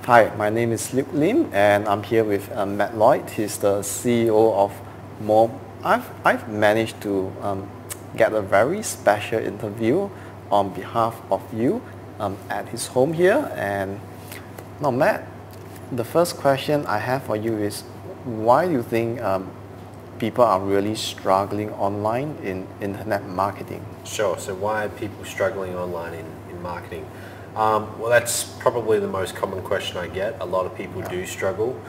Hi, my name is Luke Lim and I'm here with Matt Lloyd. He's the CEO of More. I've managed to get a very special interview on behalf of you at his home here. And now Matt, the first question I have for you is, why do you think people are really struggling online in internet marketing? Sure, so why are people struggling online in marketing? Well, that's probably the most common question I get. A lot of people do struggle.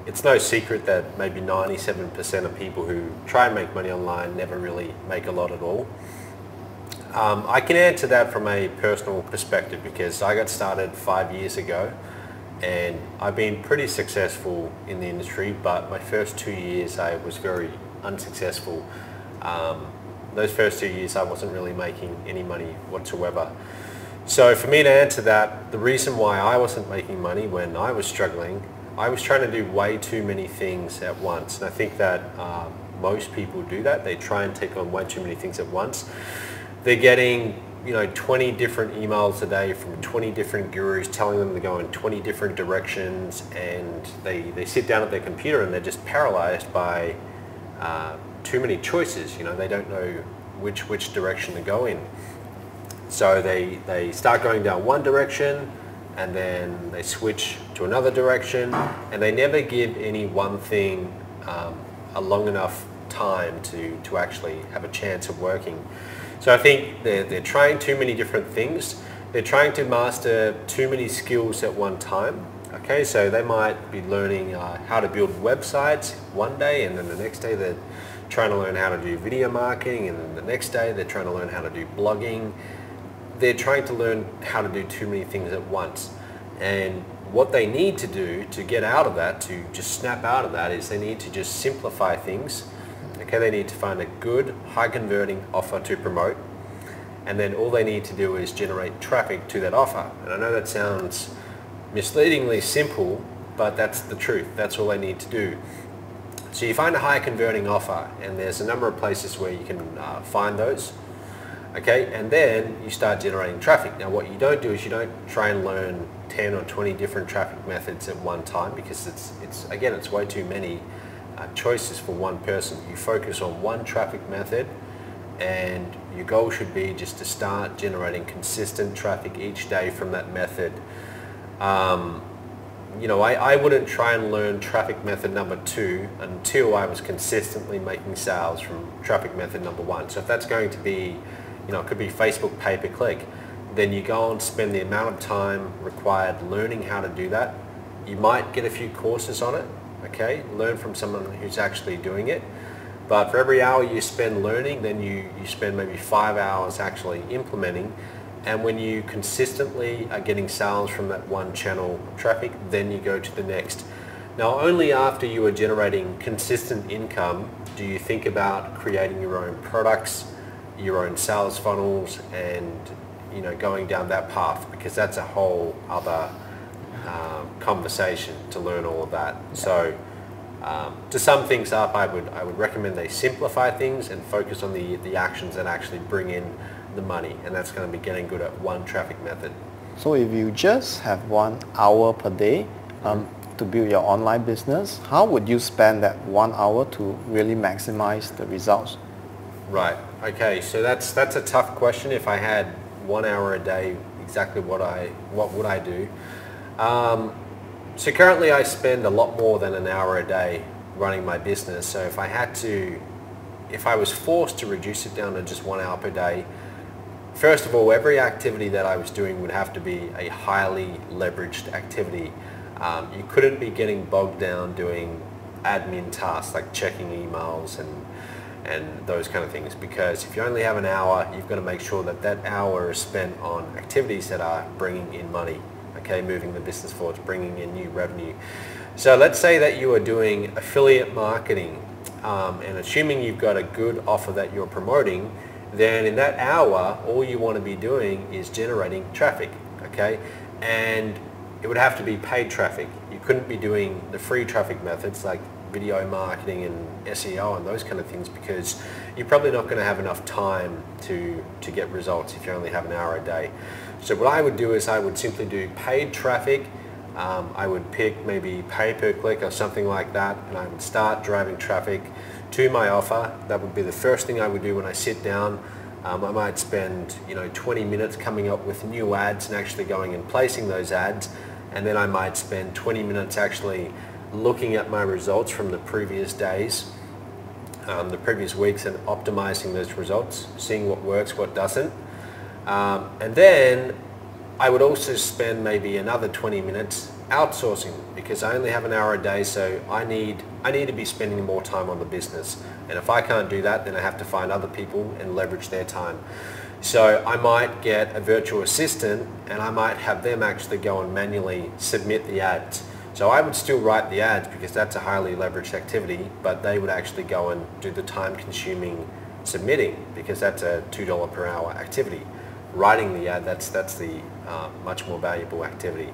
It's no secret that maybe 97% of people who try and make money online never really make a lot at all. I can answer that from a personal perspective because I got started 5 years ago and I've been pretty successful in the industry, but my first 2 years I was very unsuccessful. Those first 2 years I wasn't really making any money whatsoever. So for me to answer that, the reason why I wasn't making money when I was struggling, I was trying to do way too many things at once. And I think that most people do that. They try and take on way too many things at once. They're getting 20 different emails a day from 20 different gurus telling them to go in 20 different directions, and they sit down at their computer and they're just paralyzed by too many choices. They don't know which direction to go in. So they start going down one direction and then they switch to another direction, and they never give any one thing a long enough time to actually have a chance of working. So I think they're trying too many different things. They're trying to master too many skills at one time. Okay, so they might be learning how to build websites one day, and then the next day they're trying to learn how to do video marketing, and then the next day they're trying to learn how to do blogging. They're trying to learn how to do too many things at once. And what they need to do to get out of that, to just snap out of that, is they need to just simplify things. Okay, they need to find a good, high converting offer to promote. And then all they need to do is generate traffic to that offer. And I know that sounds misleadingly simple, but that's the truth. That's all they need to do. So you find a high converting offer, and there's a number of places where you can find those. Okay, and then you start generating traffic. Now what you don't do is you don't try and learn 10 or 20 different traffic methods at one time, because it's way too many choices for one person. You focus on one traffic method, and your goal should be just to start generating consistent traffic each day from that method. I wouldn't try and learn traffic method number 2 until I was consistently making sales from traffic method number 1. So if that's going to be, it could be Facebook pay-per-click, then you go and spend the amount of time required learning how to do that. You might get a few courses on it, okay? Learn from someone who's actually doing it. But for every hour you spend learning, then you spend maybe 5 hours actually implementing. And when you consistently are getting sales from that one channel of traffic, then you go to the next. Now, only after you are generating consistent income do you think about creating your own products, your own sales funnels, and going down that path, because that's a whole other conversation to learn all of that. So to sum things up, I would recommend they simplify things and focus on the actions that actually bring in the money, and that's going to be getting good at one traffic method. So if you just have 1 hour per day to build your online business, how would you spend that 1 hour to really maximize the results? Right. Okay. So that's a tough question. If I had 1 hour a day, exactly what would I do? So currently I spend a lot more than an hour a day running my business. So if I was forced to reduce it down to just 1 hour per day, first of all, every activity that I was doing would have to be a highly leveraged activity. You couldn't be getting bogged down doing admin tasks like checking emails and those kind of things, because if you only have an hour, you've got to make sure that that hour is spent on activities that are bringing in money, okay, moving the business forward, bringing in new revenue. So let's say that you are doing affiliate marketing, and assuming you've got a good offer that you're promoting, then in that hour, all you want to be doing is generating traffic, okay? And it would have to be paid traffic. You couldn't be doing the free traffic methods like video marketing and SEO and those kind of things, because you're probably not going to have enough time to get results if you only have an hour a day. So what I would do is I would simply do paid traffic I would pick maybe pay per click or something like that, and I would start driving traffic to my offer. That would be the first thing I would do when I sit down. I might spend 20 minutes coming up with new ads and actually going and placing those ads, and then I might spend 20 minutes actually looking at my results from the previous days, the previous weeks, and optimizing those results, seeing what works, what doesn't. And then I would also spend maybe another 20 minutes outsourcing, because I only have an hour a day, so I need to be spending more time on the business. And if I can't do that, then I have to find other people and leverage their time. So I might get a virtual assistant, and I might have them actually go and manually submit the ads. So I would still write the ads because that's a highly leveraged activity, but they would actually go and do the time-consuming submitting, because that's a $2 per hour activity. Writing the ad, that's the much more valuable activity.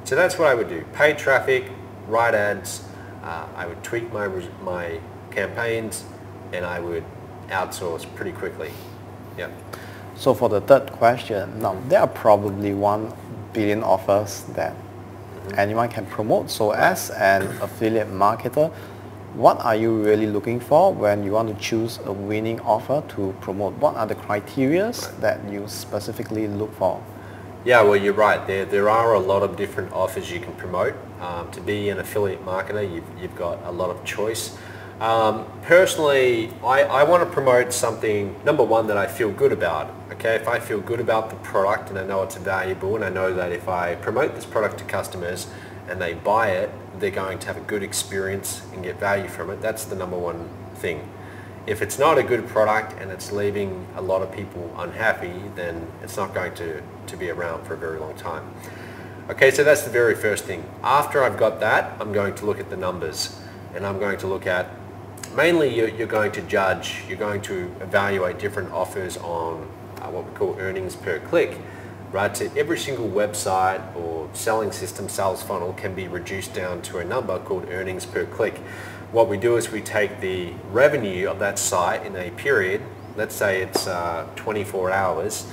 So that's what I would do: paid traffic, write ads. I would tweak my campaigns, and I would outsource pretty quickly. Yeah. So for the third question, now there are probably 1 billion offers that anyone can promote. So as an affiliate marketer, what are you really looking for when you want to choose a winning offer to promote? What are the criteria that you specifically look for? Yeah, well, you're right. There are a lot of different offers you can promote. To be an affiliate marketer, you've got a lot of choice. Personally, I want to promote something, number one, that I feel good about. Okay, if I feel good about the product and I know it's valuable, and I know that if I promote this product to customers and they buy it, they're going to have a good experience and get value from it, that's the number one thing. If it's not a good product and it's leaving a lot of people unhappy, then it's not going to be around for a very long time. Okay, so that's the very first thing. After I've got that, I'm going to look at the numbers, and I'm going to look at, mainly you're going to judge, you're going to evaluate different offers on what we call earnings per click, right? So every single website or selling system, sales funnel, can be reduced down to a number called earnings per click. What we do is we take the revenue of that site in a period, let's say it's 24 hours,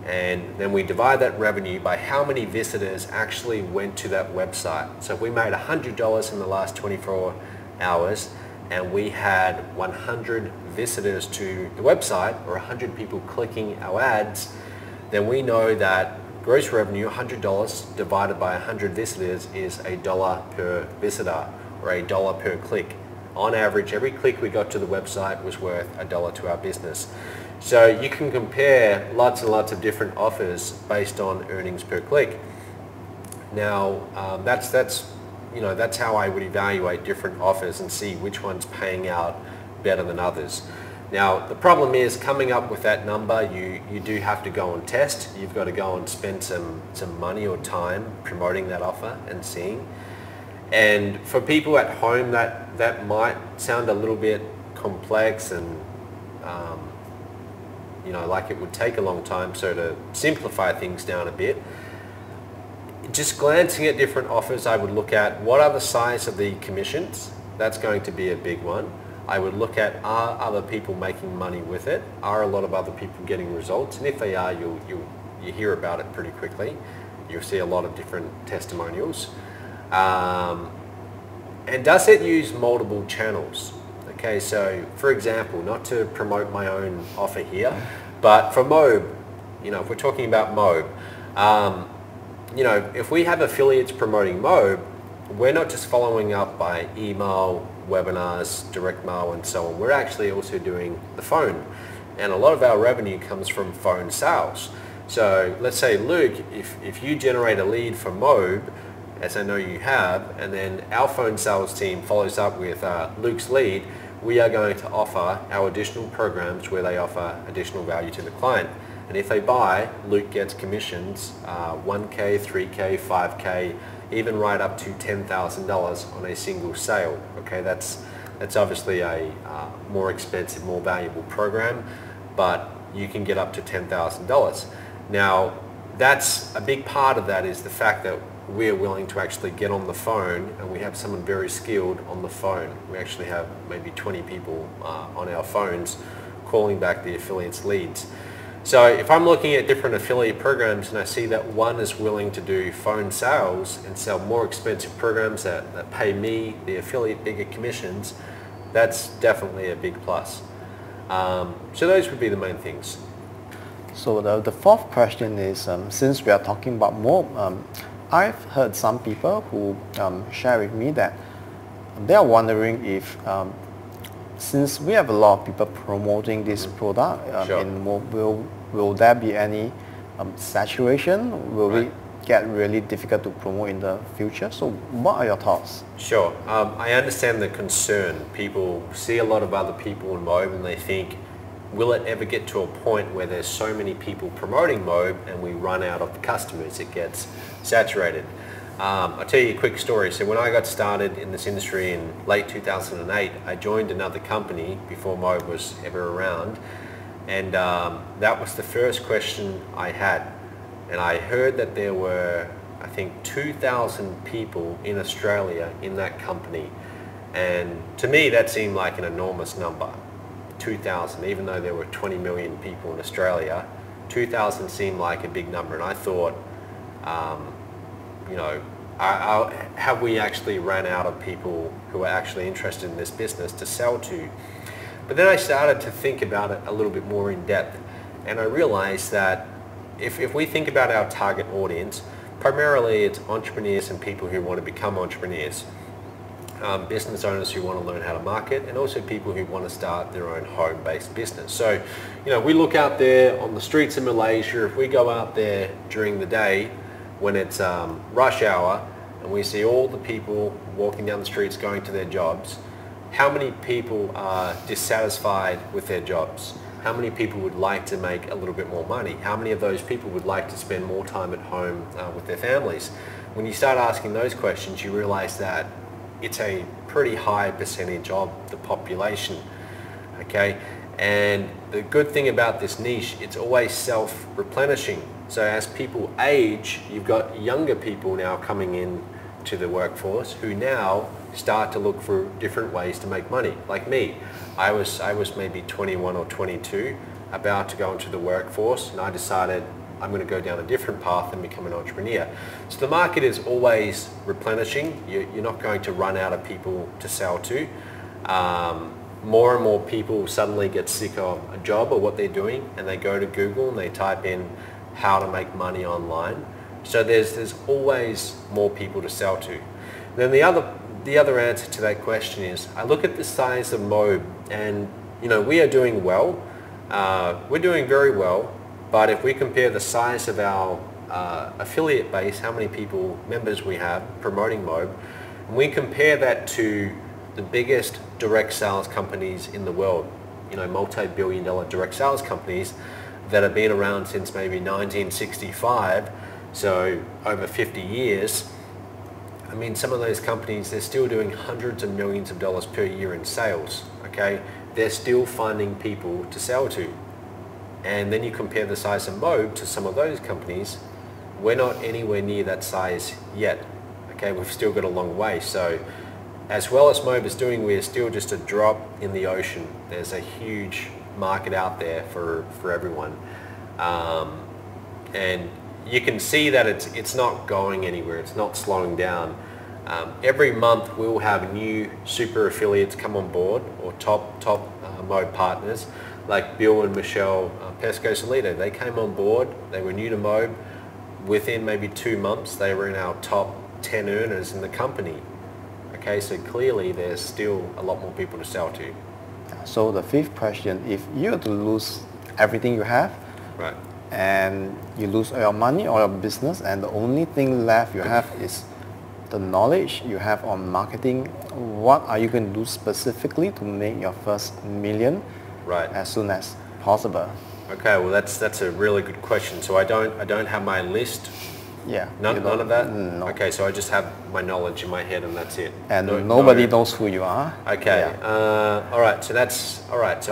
and then we divide that revenue by how many visitors actually went to that website. So if we made $100 in the last 24 hours and we had 100 visitors to the website, or 100 people clicking our ads, then we know that gross revenue, $100 divided by 100 visitors, is $1 per visitor, or $1 per click. On average, every click we got to the website was worth $1 to our business. So you can compare lots and lots of different offers based on earnings per click. Now, that's how I would evaluate different offers and see which one's paying out better than others. Now, the problem is, coming up with that number, you do have to go and test. You've got to go and spend some money or time promoting that offer and seeing. And for people at home, that might sound a little bit complex and like it would take a long time. So to simplify things down a bit, just glancing at different offers, I would look at what are the size of the commissions. That's going to be a big one. I would look at, are other people making money with it? Are a lot of other people getting results? And if they are, you hear about it pretty quickly. You'll see a lot of different testimonials. And does it use multiple channels? Okay, so for example, not to promote my own offer here, but for Mobe, if we're talking about Mobe, if we have affiliates promoting Mobe, we're not just following up by email, webinars, direct mail, and so on. We're actually also doing the phone. And a lot of our revenue comes from phone sales. So let's say, Luke, if you generate a lead for Mobe, as I know you have, and then our phone sales team follows up with Luke's lead, we are going to offer our additional programs where they offer additional value to the client. And if they buy, Luke gets commissions, 1K, 3K, 5K, even right up to $10,000 on a single sale. Okay, that's obviously a more expensive, more valuable program, but you can get up to $10,000. Now, that's a big part of that is the fact that we're willing to actually get on the phone, and we have someone very skilled on the phone. We actually have maybe 20 people on our phones calling back the affiliates' leads. So if I'm looking at different affiliate programs and I see that one is willing to do phone sales and sell more expensive programs that pay me, the affiliate, bigger commissions, that's definitely a big plus. So those would be the main things. So the fourth question is, since we are talking about mob, I've heard some people who share with me that they are wondering if, since we have a lot of people promoting this product Sure. in mob, will there be any saturation? Will Right. it get really difficult to promote in the future? So what are your thoughts? Sure. I understand the concern. People see a lot of other people in MOB and they think, will it ever get to a point where there's so many people promoting MOB and we run out of customers, it gets saturated? I'll tell you a quick story. So when I got started in this industry in late 2008, I joined another company before MOB was ever around, and that was the first question I had. And I heard that there were, I think, 2,000 people in Australia in that company. And to me, that seemed like an enormous number. 2,000, even though there were 20 million people in Australia, 2,000 seemed like a big number. And I thought, you know, have we actually ran out of people who are actually interested in this business to sell to? But then I started to think about it a little bit more in depth. And I realized that if we think about our target audience, primarily it's entrepreneurs and people who want to become entrepreneurs. Business owners who want to learn how to market, and also people who want to start their own home-based business. So, you know, we look out there on the streets of Malaysia. If we go out there during the day when it's rush hour and we see all the people walking down the streets going to their jobs, how many people are dissatisfied with their jobs? How many people would like to make a little bit more money? How many of those people would like to spend more time at home with their families? When you start asking those questions, you realize that it's a pretty high percentage of the population, okay? And the good thing about this niche, it's always self-replenishing. So as people age, you've got younger people now coming in to the workforce who now start to look for different ways to make money. Like me, I was maybe 21 or 22, about to go into the workforce, and I decided I'm going to go down a different path and become an entrepreneur. So the market is always replenishing. You're not going to run out of people to sell to. More and more people suddenly get sick of a job or what they're doing, and they go to Google and they type in how to make money online. So there's always more people to sell to. Then the other answer to that question is, I look at the size of MOB, and you know, we are doing well. We're doing very well. But if we compare the size of our affiliate base, how many members we have promoting MOB, and we compare that to the biggest direct sales companies in the world, you know, multi-billion-dollar direct sales companies that have been around since maybe 1965, so over 50 years. I mean, some of those companies, they're still doing hundreds of millions of dollars per year in sales, okay? They're still finding people to sell to. And then you compare the size of MOB to some of those companies, we're not anywhere near that size yet. Okay, we've still got a long way. So as well as MOB is doing, we're still just a drop in the ocean. There's a huge market out there for everyone. And you can see that it's not going anywhere, it's not slowing down. Every month we'll have new super affiliates come on board, or top MOB partners, like Bill and Michelle Pesco Solito. They came on board, they were new to MOB. Within maybe 2 months, they were in our top 10 earners in the company. Okay, so clearly there's still a lot more people to sell to. So the fifth question, if you were to lose everything you have, right, and you lose your money or your business, and the only thing left you have is the knowledge you have on marketing, what are you going to do specifically to make your first million? Right. As soon as possible? Okay, well that's a really good question. So I don't have my list. Yeah. None of that? No. Okay, so I just have my knowledge in my head and that's it. And nobody knows who you are. Okay. Yeah. All right. So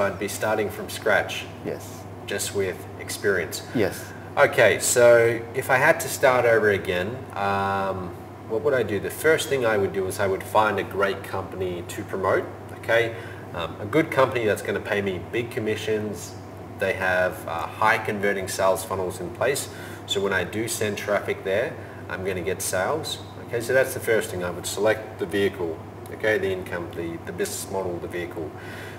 I'd be starting from scratch. Yes. Just with experience. Yes. Okay. So if I had to start over again, what would I do? The first thing I would do is I would find a great company to promote. Okay. A good company that's going to pay me big commissions, they have high converting sales funnels in place. So when I do send traffic there, I'm going to get sales. Okay, so that's the first thing. I would select the vehicle, okay, the income, the business model, the vehicle.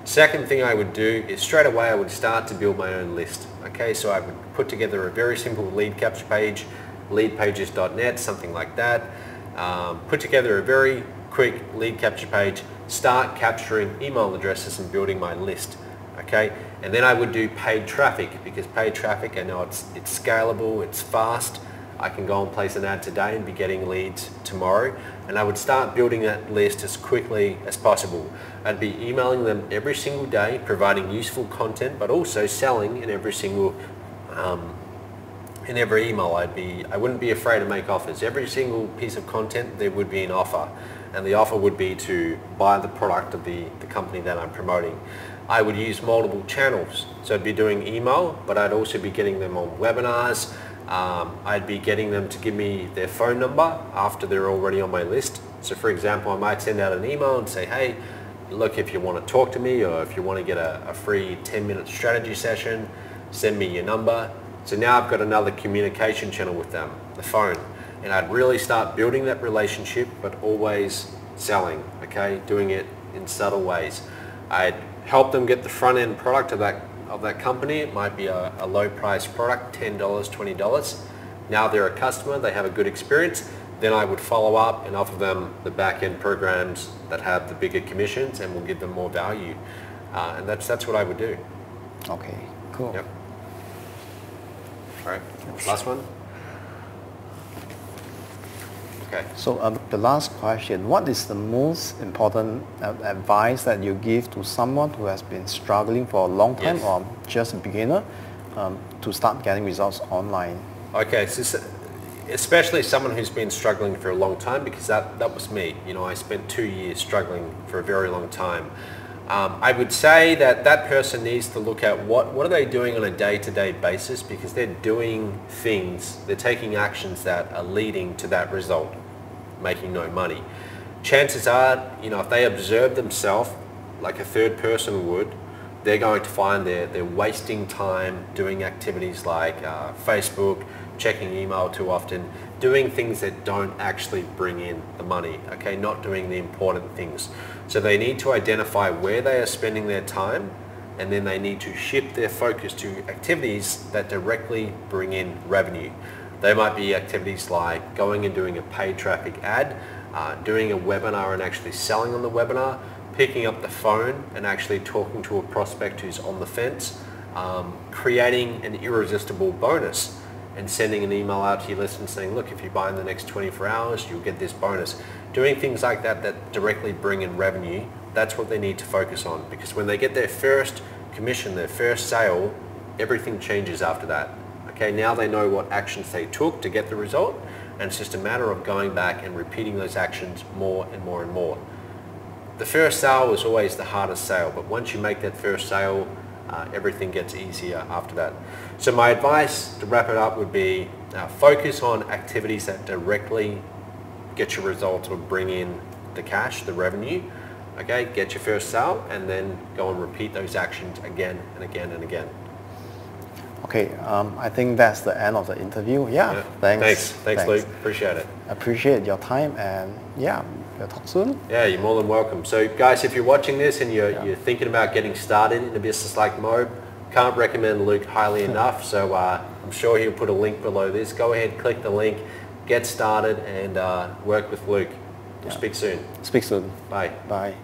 Second thing I would do is straight away I would start to build my own list. Okay, so I would put together a very simple lead capture page, leadpages.net, something like that. Put together a very quick lead capture page, start capturing email addresses and building my list. Okay, and then I would do paid traffic, because paid traffic, I know it's scalable, it's fast. I can go and place an ad today and be getting leads tomorrow, and I would start building that list as quickly as possible. I'd be emailing them every single day, providing useful content, but also selling in every single in every email. I wouldn't be afraid to make offers. Every single piece of content there would be an offer, and the offer would be to buy the product of the company that I'm promoting. I would use multiple channels, so I'd be doing email, but I'd also be getting them on webinars. I'd be getting them to give me their phone number after they're already on my list. So for example, I might send out an email and say, hey, look, if you want to talk to me, or if you want to get a free 10-minute strategy session, send me your number. So now I've got another communication channel with them, the phone. And I'd really start building that relationship, but always selling, okay? Doing it in subtle ways. I'd help them get the front end product of that company. It might be a low price product, $10, $20. Now they're a customer, they have a good experience. Then I would follow up and offer them the back end programs that have the bigger commissions and will give them more value. And that's what I would do. Okay, cool. Yep. All right, last one. Okay. So the last question, what is the most important advice that you give to someone who has been struggling for a long time, Yes. or just a beginner, to start getting results online? Okay, so especially someone who's been struggling for a long time, because that was me. You know, I spent 2 years struggling for a very long time. I would say that person needs to look at what are they doing on a day-to-day basis, because they're doing things, they're taking actions that are leading to that result, making no money. Chances are, you know, if they observe themselves like a third person would, they're going to find they're wasting time doing activities like Facebook, checking email too often, doing things that don't actually bring in the money, okay, not doing the important things. So they need to identify where they are spending their time, and then they need to shift their focus to activities that directly bring in revenue. They might be activities like going and doing a paid traffic ad, doing a webinar and actually selling on the webinar, picking up the phone and actually talking to a prospect who's on the fence, creating an irresistible bonus and sending an email out to your list and saying, look, if you buy in the next 24 hours, you'll get this bonus. Doing things like that directly bring in revenue, that's what they need to focus on, because when they get their first commission, their first sale, everything changes after that. Okay, now they know what actions they took to get the result, and it's just a matter of going back and repeating those actions more and more and more. The first sale is always the hardest sale, but once you make that first sale, everything gets easier after that. So my advice to wrap it up would be focus on activities that directly get your results or bring in the cash, the revenue. Okay, get your first sale and then go and repeat those actions again and again and again. Okay, I think that's the end of the interview. Yeah. Thanks, Luke. Appreciate it. Appreciate your time, and yeah, we'll talk soon. Yeah, you're more than welcome. So guys, if you're watching this and you're thinking about getting started in a business like Mob, can't recommend Luke highly enough. So I'm sure he'll put a link below this. Go ahead, click the link, get started, and work with Luke. We'll speak soon. Speak soon. Bye. Bye.